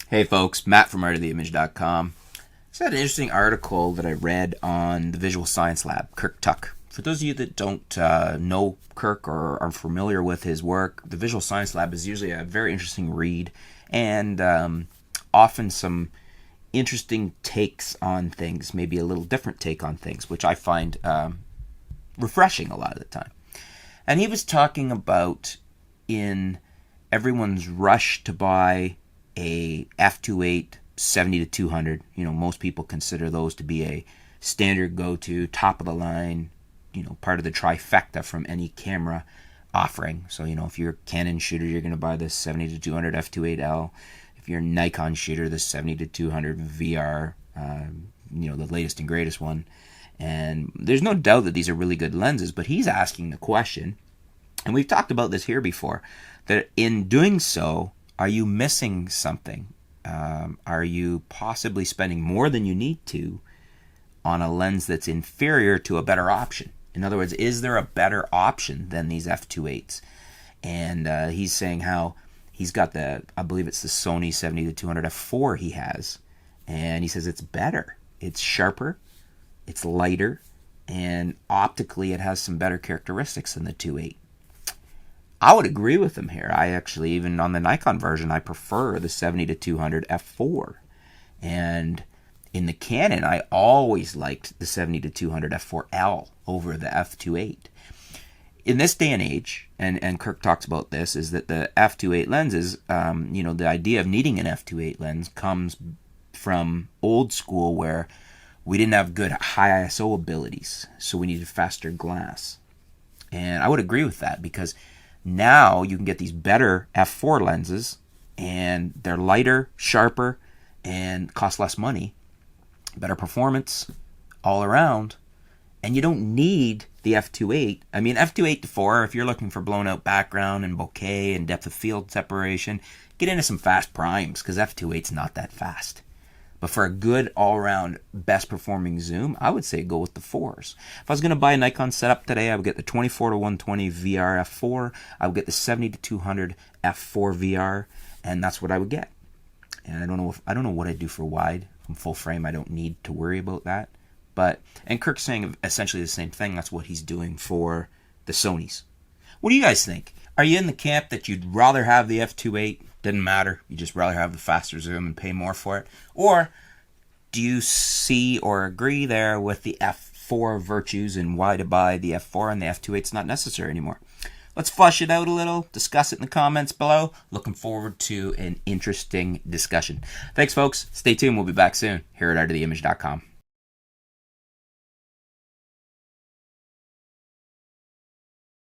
Hey folks, Matt from artoftheimage.com. It's had an interesting article that I read on the Visual Science Lab, Kirk Tuck. For those of you that don't know Kirk or are familiar with his work, the Visual Science Lab is usually a very interesting read and often some interesting takes on things, maybe a little different take on things, which I find refreshing a lot of the time. And he was talking about in everyone's rush to buy a f2.8 70-200. Most people consider those to be a standard go-to, top of the line, part of the trifecta from any camera offering. So, if you're a Canon shooter, you're going to buy this 70-200 f2.8L. If you're a Nikon shooter, the 70-200 VR, the latest and greatest one. And there's no doubt that these are really good lenses, but he's asking the question, and we've talked about this here before, that in doing so, are you missing something? Are you possibly spending more than you need to on a lens that's inferior to a better option? In other words, is there a better option than these f2.8s? And he's saying how he's got I believe it's the Sony 70-200 f4 he has. And he says it's better. It's sharper, it's lighter, and optically it has some better characteristics than the 2.8. I would agree with him here. I actually, even on the Nikon version, I prefer the 70-200 f4. And in the Canon, I always liked the 70-200 f4L over the f2.8. In this day and age, and Kirk talks about this, is that the f2.8 lenses, the idea of needing an f2.8 lens comes from old school where we didn't have good high ISO abilities, so we needed faster glass. And I would agree with that because now you can get these better f4 lenses and they're lighter, sharper, and cost less money. Better performance all around. And you don't need the f2.8. I mean, f2.8 to 4, if you're looking for blown out background and bokeh and depth of field separation, get into some fast primes because f2.8's not that fast. But for a good all-around best performing zoom, I would say go with the 4s. If I was going to buy a Nikon setup today, I would get the 24-120 VR f4. I would get the 70-200 f4 VR, and that's what I would get. And I don't know what I do for wide. From full frame, I don't need to worry about that. And Kirk's saying essentially the same thing. That's what he's doing for the Sonys. What do you guys think? Are you in the camp that you'd rather have the f2.8? Didn't matter. You just rather have the faster zoom and pay more for it? Or do you see or agree there with the f4 virtues and why to buy the f4 and the f2.8's not necessary anymore? Let's flush it out a little, discuss it in the comments below. Looking forward to an interesting discussion. Thanks, folks. Stay tuned. We'll be back soon here at artoftheimage.com.